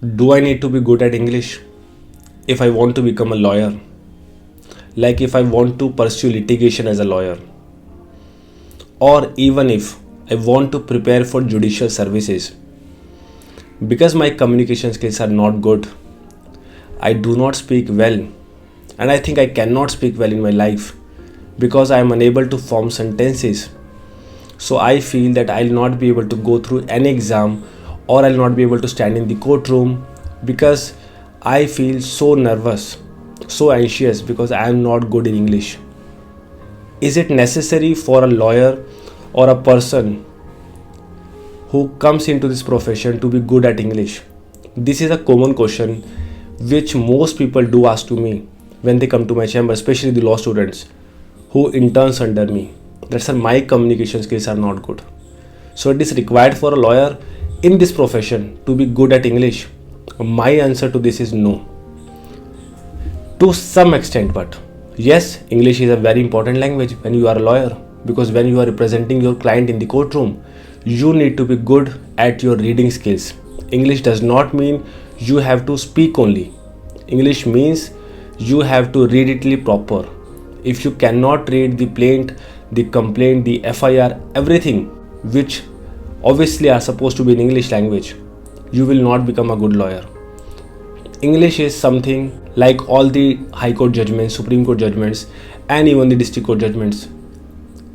Do I need to be good at English if I want to become a lawyer? Like if I want to pursue litigation as a lawyer, or even if I want to prepare for judicial services. Because my communication skills are not good, I do not speak well, and I think I cannot speak well in my life because I am unable to form sentences. So I feel that I'll not be able to go through any exam, or I'll not be able to stand in the courtroom because I feel so nervous, so anxious because I am not good in English. Is it necessary for a lawyer or a person who comes into this profession to be good at English? This is a common question which most people do ask to me when they come to my chamber, especially the law students who interns under me. That sir, my communication skills are not good. So it is required for a lawyer in this profession to be good at English. My answer to this is no. To some extent, but yes, English is a very important language when you are a lawyer, because when you are representing your client in the courtroom, you need to be good at your reading skills. English does not mean you have to speak only. English means you have to read it proper. If you cannot read the plaint, the complaint, the FIR, everything which obviously are supposed to be in English language, you will not become a good lawyer. English is something like all the High Court judgments, Supreme Court judgments, and even the District Court judgments,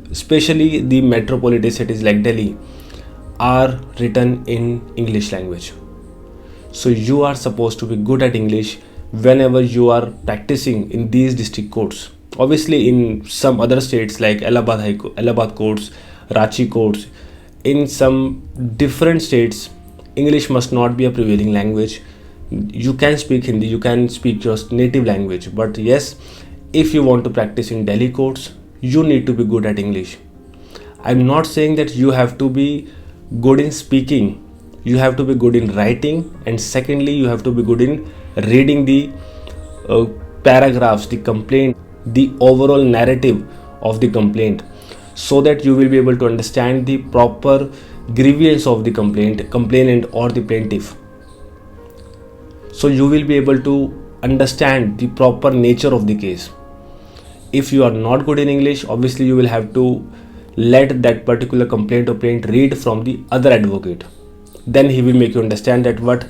especially the metropolitan cities like Delhi, are written in English language. So you are supposed to be good at English whenever you are practicing in these district courts. Obviously, in some other states like Allahabad courts, Ranchi courts, in some different states, English must not be a prevailing language. You can speak Hindi, you can speak your native language, but yes, if you want to practice in Delhi courts, you need to be good at English. I'm not saying that you have to be good in speaking, you have to be good in writing, and secondly, you have to be good in reading the paragraphs, the complaint, the overall narrative of the complaint, so that you will be able to understand the proper grievance of the complainant or the plaintiff. So you will be able to understand the proper nature of the case. If you are not good in English, obviously you will have to let that particular complaint or plaint read from the other advocate. Then he will make you understand that what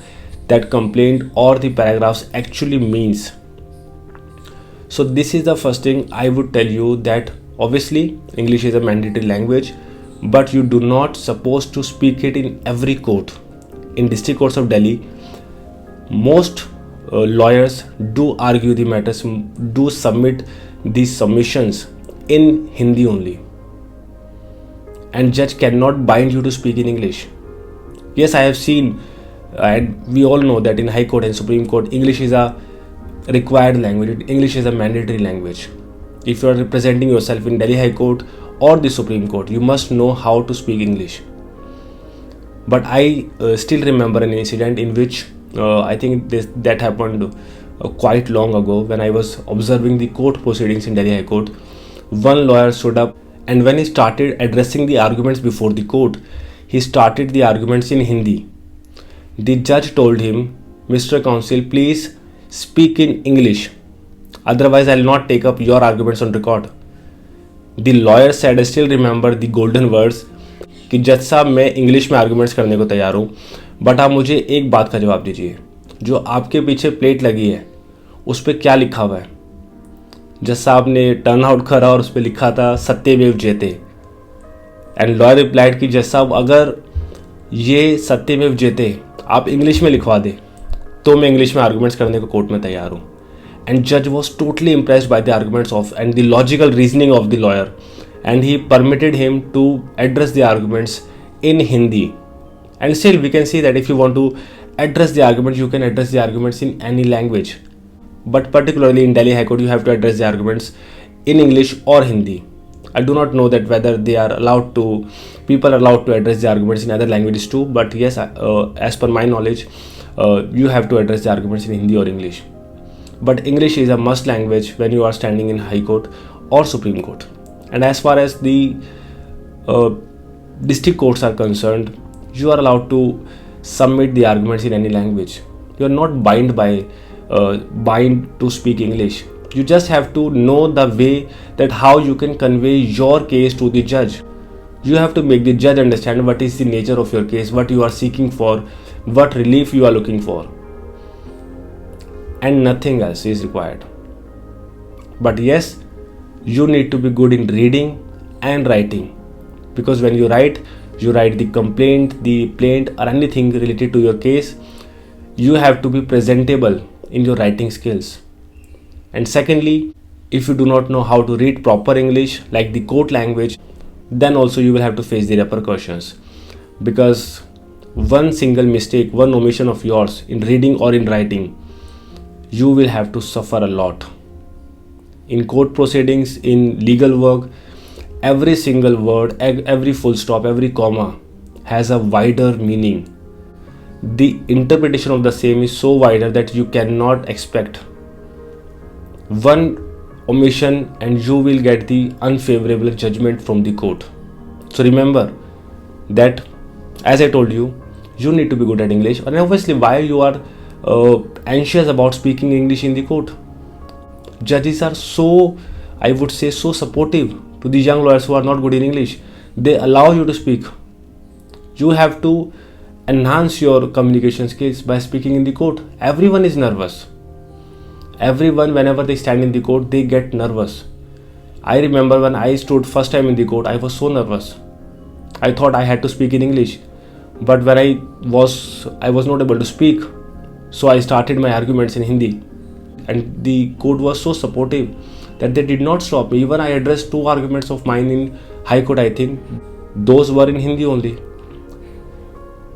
that complaint or the paragraphs actually means. So this is the first thing I would tell you, that obviously English is a mandatory language, but you do not supposed to speak it in every court. In district courts of Delhi, most lawyers do argue the matters, do submit these submissions in Hindi only, and judge cannot bind you to speak in English. Yes, I have seen, and we all know that in High Court and Supreme Court, English is a required language. English is a mandatory language. If you are representing yourself in Delhi High Court or the Supreme Court, you must know how to speak English. But I still remember an incident in which I think that happened quite long ago, when I was observing the court proceedings in Delhi High Court. One lawyer stood up, and when he started addressing the arguments before the court, he started the arguments in Hindi. The judge told him, "Mr. Counsel, please speak in English, otherwise I will not take up your arguments on record." The lawyer said, I still remember the golden words, कि जज साहब, मैं English में arguments करने को तैयार हूँ, but आप मुझे एक बात का जवाब दीजिए, जो आपके पीछे प्लेट लगी है उस पर क्या लिखा हुआ है? जज साहब ने टर्न आउट करा और उस पर लिखा था सत्यमेव जयते। एंड लॉयर रिप्लाइड कि जज साहब, अगर ये सत्यमेव जयते आप इंग्लिश में लिखवा दे तो मैं इंग्लिश में आर्गूमेंट्स करने को कोर्ट में तैयार हूँ। एंड जज was totally impressed by the arguments of and the logical reasoning of the lawyer, and he permitted him to address the arguments in Hindi. And still we can see that if you want to address the arguments, you can address the arguments in any language, but particularly in Delhi High Court you have to address the arguments in English or Hindi. I do not know that whether people are allowed to address the arguments in other languages too, but yes, as per my knowledge, you have to address the arguments in Hindi or English. But English is a must language when you are standing in High Court or Supreme Court. And as far as the district courts are concerned, you are allowed to submit the arguments in any language. You are not bind to speak English. You just have to know the way that how you can convey your case to the judge. You have to make the judge understand what is the nature of your case, what you are seeking for, what relief you are looking for, and nothing else is required. But yes, you need to be good in reading and writing, because when you write the complaint, the plaint, or anything related to your case, you have to be presentable in your writing skills. And secondly, if you do not know how to read proper English like the court language, then also you will have to face the repercussions, because one single mistake, one omission of yours in reading or in writing, you will have to suffer a lot. In court proceedings, in legal work, every single word, every full stop, every comma has a wider meaning. The interpretation of the same is so wider that you cannot expect one omission and you will get the unfavorable judgment from the court. So remember that, as I told you, you need to be good at English. And obviously, why you are anxious about speaking English in the court? Judges are so, I would say, so supportive to the young lawyers who are not good in English. They allow you to speak. You have to enhance your communication skills by speaking in the court. Everyone is nervous. Everyone, whenever they stand in the court, they get nervous. I remember when I stood first time in the court, I was so nervous. I thought I had to speak in English, but when I was not able to speak, so I started my arguments in Hindi, and the court was so supportive that they did not stop me. Even I addressed 2 arguments of mine in High Court, I think. Those were in Hindi only.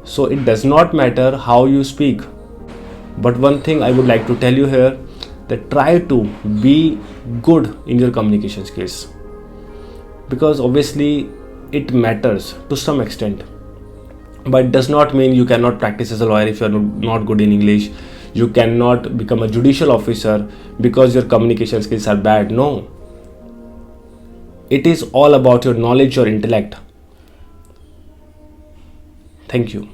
So it does not matter how you speak. But one thing I would like to tell you here, that try to be good in your communication skills, because obviously it matters to some extent. But it does not mean you cannot practice as a lawyer if you are not good in English. You cannot become a judicial officer because your communication skills are bad. No. It is all about your knowledge, your intellect. Thank you.